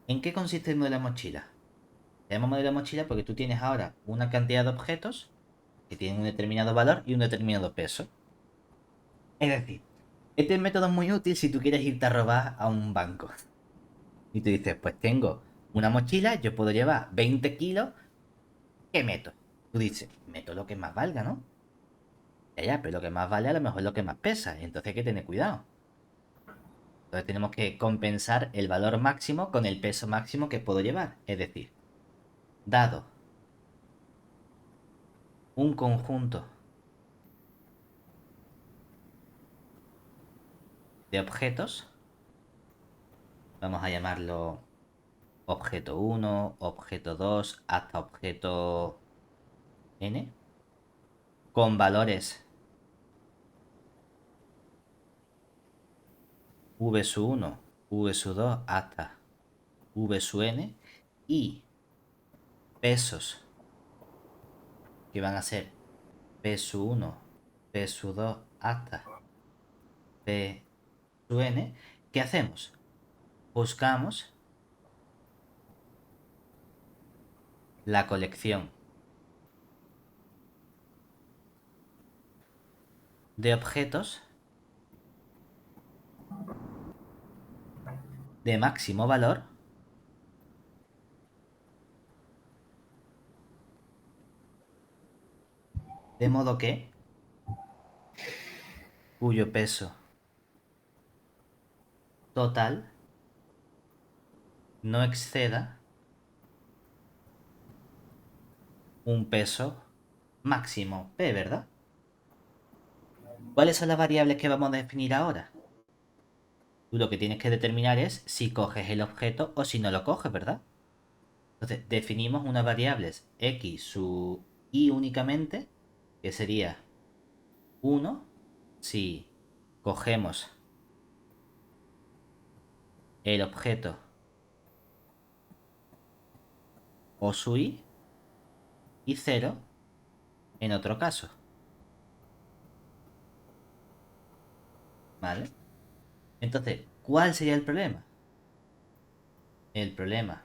¿En qué consiste el modelo de mochila? Se llama modelo de mochila porque tú tienes ahora una cantidad de objetos que tienen un determinado valor y un determinado peso. Es decir, este método es muy útil si tú quieres irte a robar a un banco. Y tú dices, pues tengo una mochila, yo puedo llevar 20 kilos, ¿qué meto? Tú dices, meto lo que más valga, ¿no? Ya, pero lo que más vale a lo mejor es lo que más pesa. Entonces hay que tener cuidado. Entonces tenemos que compensar el valor máximo con el peso máximo que puedo llevar. Es decir, dado un conjunto de objetos, vamos a llamarlo objeto uno, objeto 2, hasta objeto n, con valores v sub 1, v sub 2 hasta v sub n, y pesos que van a ser p sub 1, p sub 2 hasta p sub n. ¿Qué hacemos? Buscamos la colección de objetos de máximo valor, de modo que cuyo peso total no exceda un peso máximo P, ¿verdad? ¿Cuáles son las variables que vamos a definir ahora? Tú lo que tienes que determinar es si coges el objeto o si no lo coges, ¿verdad? Entonces, definimos unas variables x sub y únicamente, que sería 1 si cogemos el objeto o su y 0 en otro caso, ¿vale? Entonces, ¿cuál sería el problema? El problema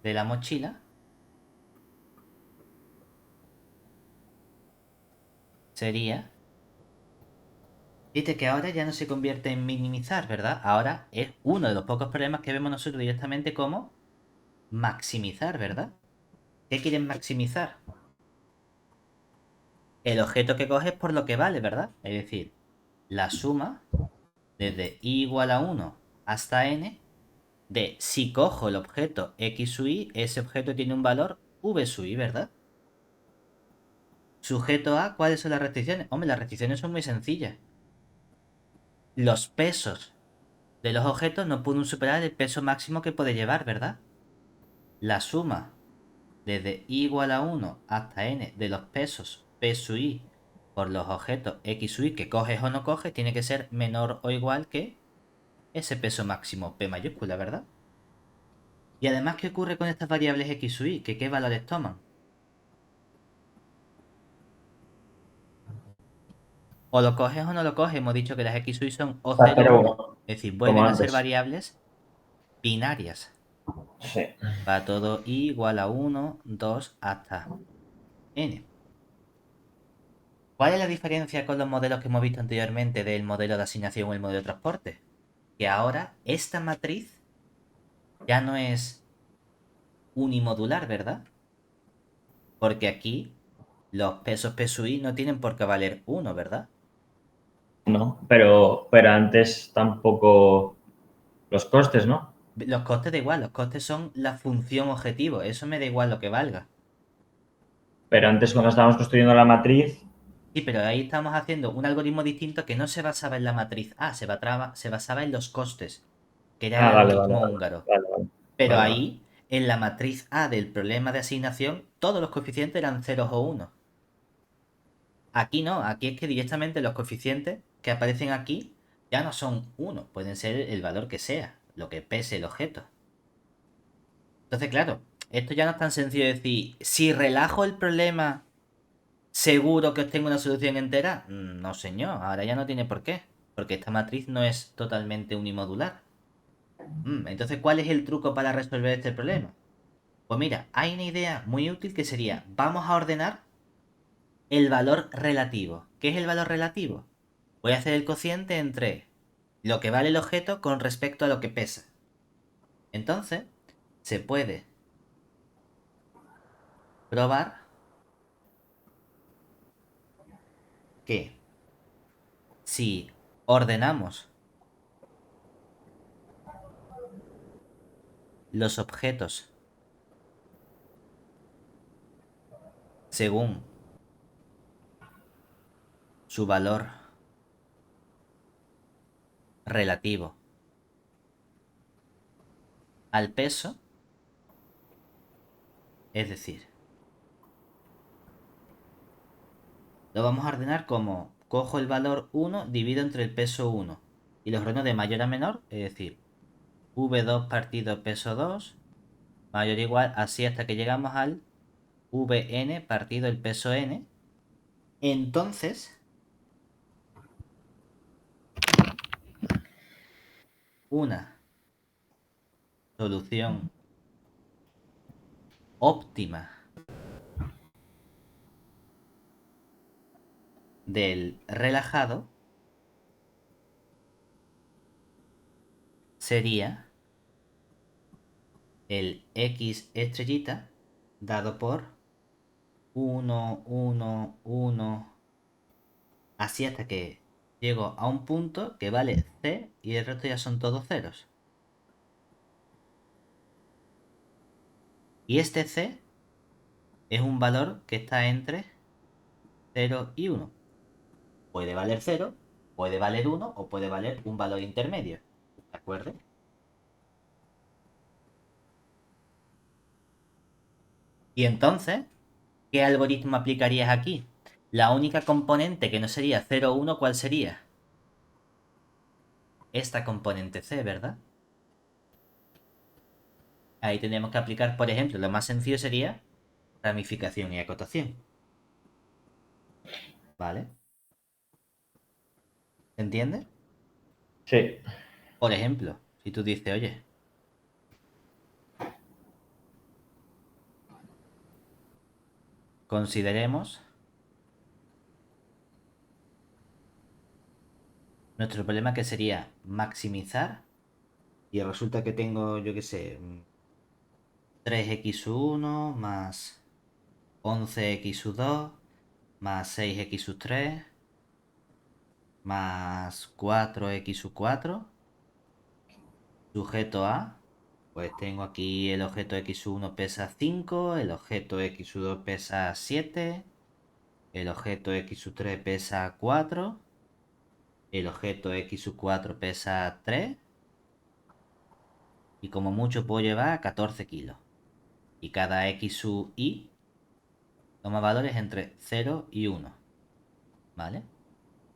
de la mochila sería, viste que ahora ya no se convierte en minimizar, ¿verdad? Ahora es uno de los pocos problemas que vemos nosotros directamente como maximizar, ¿verdad? ¿Qué quieren maximizar? El objeto que coges por lo que vale, ¿verdad? Es decir, la suma desde i igual a 1 hasta n de si cojo el objeto x sub y, ese objeto tiene un valor v sub y, ¿verdad? Sujeto a, ¿cuáles son las restricciones? Hombre, las restricciones son muy sencillas. Los pesos de los objetos no pueden superar el peso máximo que puede llevar, ¿verdad? La suma desde i igual a 1 hasta n de los pesos p sub i por los objetos x sub i que coges o no coges tiene que ser menor o igual que ese peso máximo p mayúscula, ¿verdad? Y además, ¿qué ocurre con estas variables x sub i? ¿Que qué valores toman? O lo coges o no lo coges. Hemos dicho que las x sub i son o Ah, 0 o pero 1. bueno, Es decir, como vuelven a ser antes. variables binarias. Sí. Para todo i igual a 1, 2 hasta n. ¿Cuál es la diferencia con los modelos que hemos visto anteriormente del modelo de asignación o el modelo de transporte? Que ahora esta matriz ya no es unimodular, ¿verdad? Porque aquí los pesos P sub i no tienen por qué valer 1, ¿verdad? ¿No? Pero antes tampoco los costes, ¿no? Los costes da igual, los costes son la función objetivo, eso me da igual lo que valga. Pero antes cuando estábamos construyendo la matriz, Sí, pero ahí estamos haciendo un algoritmo distinto que no se basaba en la matriz A, se basaba en los costes, que era el vale, vale, algoritmo vale, húngaro. vale, vale, Pero vale, vale. ahí, en la matriz A del problema de asignación, todos los coeficientes eran ceros o unos. Aquí no, aquí es que directamente los coeficientes que aparecen aquí ya no son uno, pueden ser el valor que sea, lo que pese el objeto. Entonces, claro, esto ya no es tan sencillo de decir, si relajo el problema, ¿seguro que obtengo una solución entera? No, señor, ahora ya no tiene por qué. porque esta matriz no es totalmente unimodular. Entonces, ¿cuál es el truco para resolver este problema? Pues mira, hay una idea muy útil que sería, vamos a ordenar el valor relativo. ¿Qué es el valor relativo? Voy a hacer el cociente entre lo que vale el objeto con respecto a lo que pesa. Entonces, se puede probar que si ordenamos los objetos según su valor relativo al peso, es decir, lo vamos a ordenar como cojo el valor 1, divido entre el peso 1 y los ordeno de mayor a menor, es decir, v2 partido peso 2 mayor o igual, así hasta que llegamos al vn partido el peso n. Entonces, una solución óptima del relajado sería el x estrellita dado por 1, 1, 1, así hasta que llego a un punto que vale c y el resto ya son todos ceros. Y este c es un valor que está entre 0 y 1. Puede valer 0, puede valer 1 o puede valer un valor intermedio. ¿De acuerdo? Y entonces, ¿qué algoritmo aplicarías aquí? La única componente que no sería 0 o 1, ¿cuál sería? Esta componente c, ¿verdad? Ahí tenemos que aplicar, por ejemplo, lo más sencillo sería ramificación y acotación. ¿Vale? ¿Se entiende? Sí. Por ejemplo, si tú dices, oye, consideremos nuestro problema que sería maximizar y resulta que tengo, yo qué sé, 3x1 más 11x2 más 6x3 más 4x4 sujeto a, pues tengo aquí el objeto x1 pesa 5, el objeto x2 pesa 7, el objeto x3 pesa 4, el objeto x4 pesa 3 y como mucho puedo llevar 14 kilos. Y cada x sub i toma valores entre 0 y 1, ¿vale?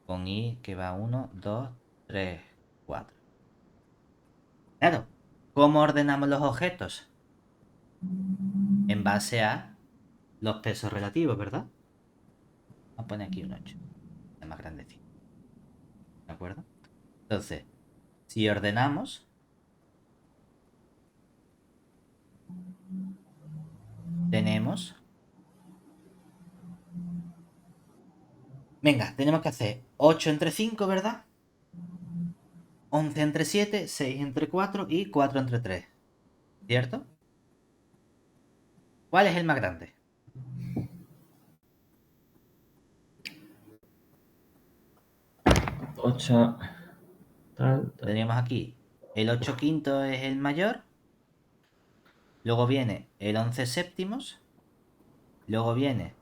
Con i que va 1, 2, 3, 4. Claro, ¿cómo ordenamos los objetos? En base a los pesos relativos, ¿verdad? Vamos a poner aquí un 8, es más grandecito, ¿de acuerdo? Entonces, si ordenamos, tenemos... Venga, tenemos que hacer 8 entre 5, ¿verdad? 11 entre 7, 6 entre 4 y 4 entre 3, ¿cierto? ¿Cuál es el más grande? 8. Tal, tal. Teníamos aquí el 8 quintos es el mayor, luego viene el 11 séptimos, luego viene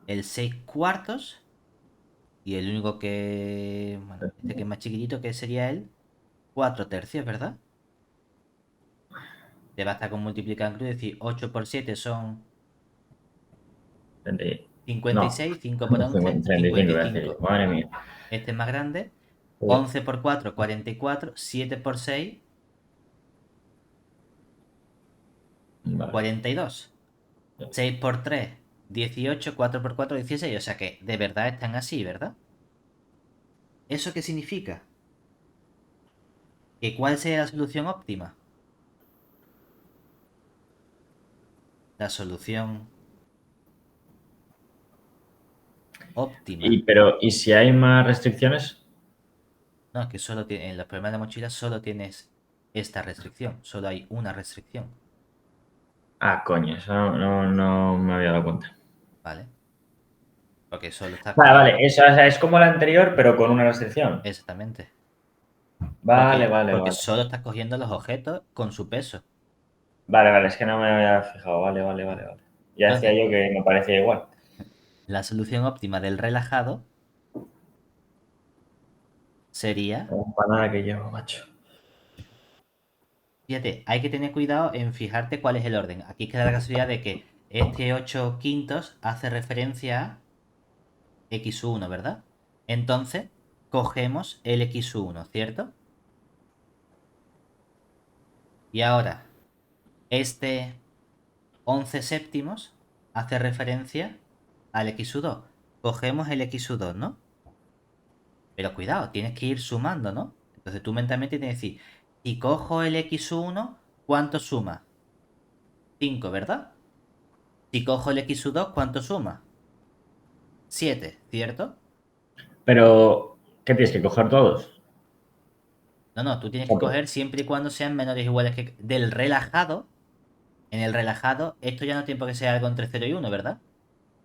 el 6 cuartos y el único que, bueno, este que es más chiquitito que sería el 4 tercios, ¿verdad? Te basta con multiplicar en cruz, es decir, 8 por 7 son 30. No, 56, 5 por 11, 35 voy a decir yo. 55. Madre mía. Este es más grande. Sí. 11 por 4, 44. 7 por 6, Vale. 42. 6 por 3, 18. 4 por 4, 16. O sea que de verdad están así, ¿verdad? ¿Eso qué significa? ¿Que cuál sería la solución óptima? La solución óptima. ¿Y si hay más restricciones? No, es que solo en los problemas de mochila solo tienes esta restricción. Solo hay una restricción. Ah, coño, eso no me había dado cuenta. ¿Vale? Porque solo estás Vale, cogiendo. vale, eso, o sea, es como la anterior, pero con una restricción. Exactamente. Vale, vale, Porque vale. solo estás cogiendo los objetos con su peso. Vale, vale, es que no me había fijado. Vale, vale, vale, vale. Ya decía Entonces, yo que me parecía igual. la solución óptima del relajado sería. Para nada que llevo, macho. Fíjate, hay que tener cuidado en fijarte cuál es el orden. Aquí queda la casualidad de que este 8 quintos hace referencia a x1, ¿verdad? Entonces, cogemos el x1, ¿cierto? Y ahora, este 11 séptimos hace referencia al x2. Cogemos el x2, ¿no? Pero cuidado, tienes que ir sumando, ¿no? Entonces tú mentalmente tienes que decir, si cojo el x1, ¿cuánto suma? 5, ¿verdad? Si cojo el x2, ¿cuánto suma? 7, ¿cierto? Pero, ¿qué tienes que coger todos? No, no, tú tienes que Ok. coger siempre y cuando sean menores o iguales que del relajado. En el relajado, esto ya no tiene por qué ser algo entre 0 y 1, ¿verdad?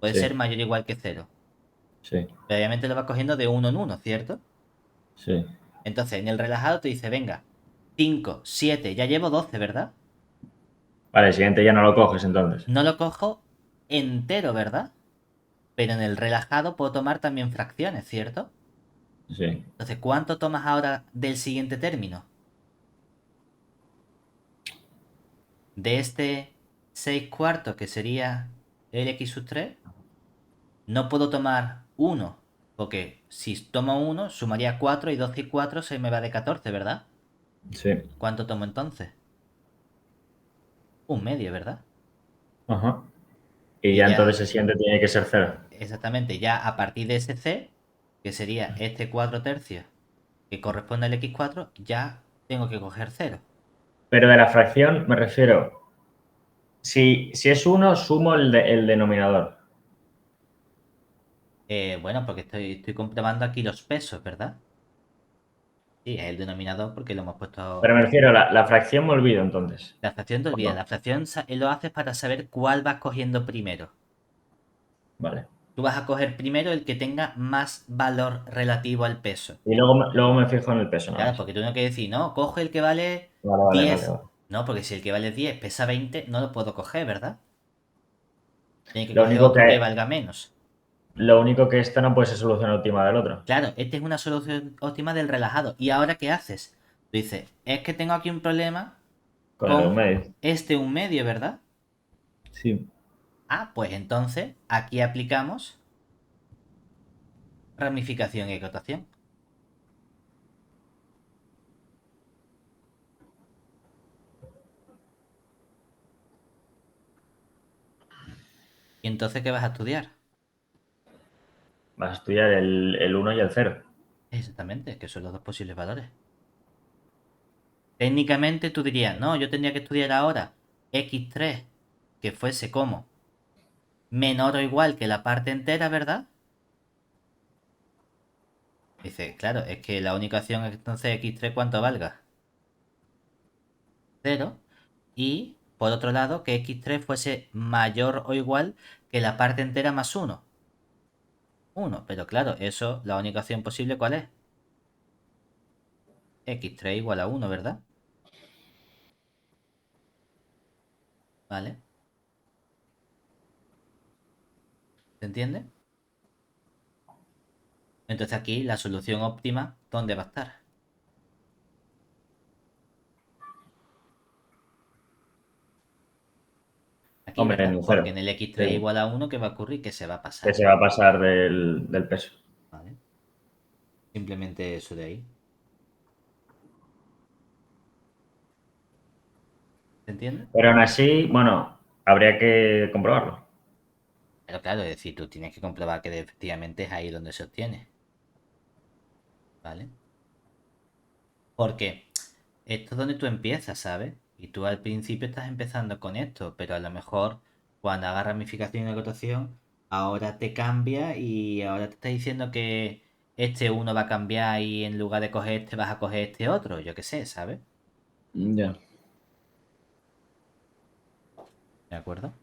Puede ser Sí, mayor o igual que 0. sí, Pero obviamente lo vas cogiendo de 1 en 1, ¿cierto? sí. Entonces, en el relajado te dice, venga, 5, 7, ya llevo 12, ¿verdad? Vale, el siguiente ya no lo coges entonces. No lo cojo entero, ¿verdad? Pero en el relajado puedo tomar también fracciones, ¿cierto? Sí. Entonces, ¿cuánto tomas ahora del siguiente término? De este 6 cuartos, que sería el x sub 3, no puedo tomar 1, porque si tomo 1, sumaría 4 y 12 y 4 se me va de 14, ¿verdad? Sí. ¿Cuánto tomo entonces? Un medio, ¿verdad? Ajá. Y Y ya entonces ya, el siguiente tiene que ser cero. exactamente, ya a partir de ese c, que sería este 4 tercios, que corresponde al x4, ya tengo que coger 0. Pero de la fracción me refiero, si es uno, sumo el denominador. Bueno, porque estoy comprobando aquí los pesos, ¿verdad? Sí, es el denominador porque lo hemos Pero puesto. me refiero, la fracción me olvido entonces. La fracción te ¿O olvida. no? La fracción lo haces para saber cuál vas cogiendo primero. Vale. Tú vas a coger primero el que tenga más valor relativo al peso. Y luego me fijo en el peso nada Claro, más. porque tú no quieres decir, no, coge el que vale Vale, vale, vale, 10. vale. No, porque si el que vale 10 pesa 20, no lo puedo coger, ¿verdad? Tiene que Lo coger único otro que que, valga menos. lo único que esta no puede ser solución óptima del otro. Claro, esta es una solución óptima del relajado. ¿Y ahora qué haces? Tú dices, es que tengo aquí un problema Con el de un con medio. este un medio, ¿verdad? Sí. Ah, pues entonces aquí aplicamos ramificación y acotación. ¿Y entonces qué vas a estudiar? Vas a estudiar el uno y el cero. Exactamente, que son los dos posibles valores. Técnicamente tú dirías, no, yo tendría que estudiar ahora x3 que fuese como menor o igual que la parte entera, ¿verdad? Dice, claro, es que la única opción es entonces x3 cuánto valga. Cero. Y por otro lado, que x3 fuese mayor o igual que la parte entera más 1. 1. Pero claro, eso, la única opción posible, ¿cuál es? X3 igual a 1, ¿verdad? ¿Vale? ¿Se entiende? Entonces aquí la solución óptima, ¿dónde va a estar? Aquí, Hombre, en ¿verdad? el Porque cero. en el x3 Sí. igual a 1, ¿qué va a ocurrir? Que se va a Que pasar. se va a pasar del peso. ¿Vale? Simplemente eso de ahí. ¿Se entiende? Pero aún así, bueno, habría que comprobarlo. Pero claro, es decir, tú tienes que comprobar que efectivamente es ahí donde se obtiene. ¿Vale? Porque esto es donde tú empiezas, ¿sabes? Y tú al principio estás empezando con esto, pero a lo mejor cuando hagas ramificación y acotación, ahora te cambia y ahora te está diciendo que este uno va a cambiar y en lugar de coger este vas a coger este otro, yo qué sé, ¿sabes? Ya. ¿De acuerdo?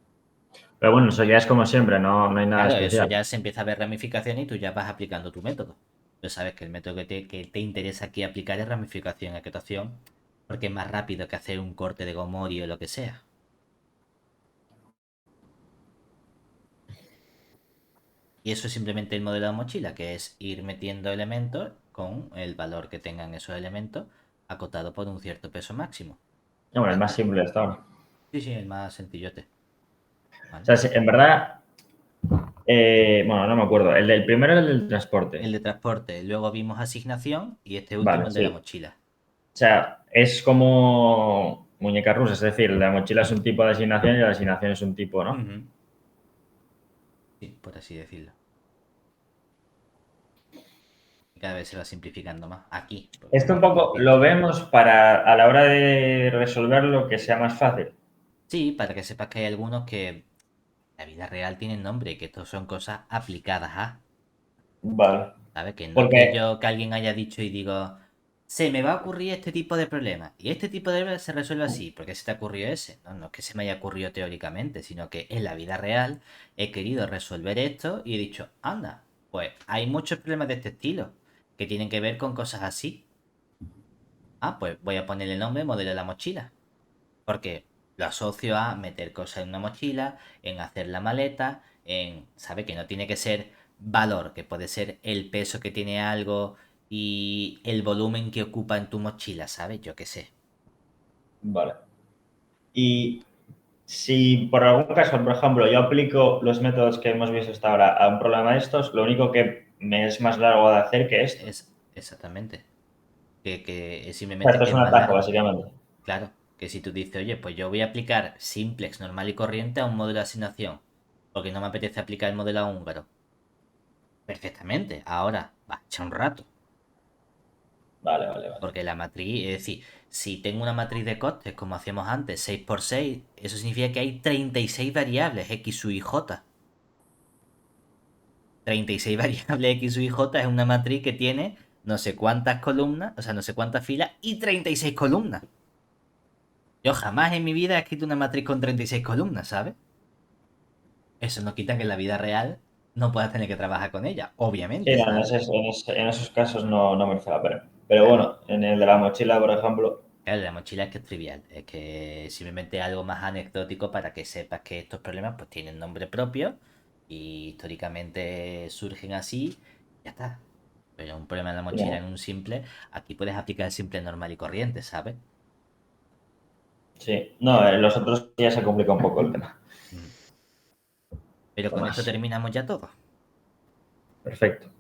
Pero bueno, eso ya es como siempre, no hay nada Claro, eso especial. ya se empieza a ver ramificación y tú ya vas aplicando tu método. Tú sabes que el método que te interesa aquí aplicar es ramificación y acotación, porque es más rápido que hacer un corte de gomorio o lo que sea. Y eso es simplemente el modelo de mochila, que es ir metiendo elementos con el valor que tengan esos elementos acotado por un cierto peso máximo. No, bueno, Ya el más está. simple hasta ahora. Sí, sí, el más sencillote. O ¿Vale? sea, en verdad, bueno, no me acuerdo. El primero era el del El transporte. de transporte, luego vimos asignación y este último Vale, el de la sí. mochila. O sea, es como muñeca rusa, es decir, la mochila es un tipo de asignación y la asignación es un tipo, ¿no? Ujú. Sí, por así decirlo. Y cada vez se va simplificando más. Aquí, porque Esto un como es más poco lo filtro. vemos para a la hora de resolverlo que sea más fácil. Sí, para que sepas que hay algunos que en la vida real tienen nombre, que estos son cosas aplicadas a. Vale. ¿Sabes? Que no es que Porque, yo, que alguien haya dicho y digo, se me va a ocurrir este tipo de problema. Y este tipo de problema se resuelve así. ¿Por qué se te ocurrió ese? No, no es que se me haya ocurrido teóricamente, sino que en la vida real he querido resolver esto y he dicho, anda, pues hay muchos problemas de este estilo que tienen que ver con cosas así. Ah, pues voy a ponerle el nombre modelo de la mochila. Porque lo asocio a meter cosas en una mochila, en hacer la maleta, en, ¿sabe? Que no tiene que ser valor, que puede ser el peso que tiene algo y el volumen que ocupa en tu mochila, ¿sabes? Yo qué sé. vale. Y si por algún caso, por ejemplo, yo aplico los métodos que hemos visto hasta ahora a un problema de estos, lo único que me es más largo de hacer que esto. Es exactamente. Que es O sea, simplemente esto que es es un más atajo, largo. básicamente. Claro, que si tú dices, oye, pues yo voy a aplicar simplex normal y corriente a un modelo de asignación, porque no me apetece aplicar el modelo a húngaro. Perfectamente. Ahora, va, echa un rato. Vale, vale, vale. Porque la matriz, es decir, si tengo una matriz de costes, como hacíamos antes, 6 por 6 eso significa que hay 36 variables X, Y y J. 36 variables X, Y y J es una matriz que tiene no sé cuántas columnas, o sea, no sé cuántas filas y 36 columnas. Yo jamás en mi vida he escrito una matriz con 36 columnas, ¿sabes? Eso no quita que en la vida real no puedas tener que trabajar con ella, Sí, obviamente, no, ¿sabes? en esos casos no merece la pena. Pero Claro. bueno, en el de la mochila, por ejemplo, Claro, la mochila es que es trivial, es que simplemente algo más anecdótico para que sepas que estos problemas pues tienen nombre propio y históricamente surgen así, ya está. Pero un problema en la mochila en no. un simple, aquí puedes aplicar el simple normal y corriente, ¿sabes? Sí, Y ya no, está. los otros ya se complica un poco el tema. Mm. Pero con esto Tomás, terminamos ya todo. perfecto.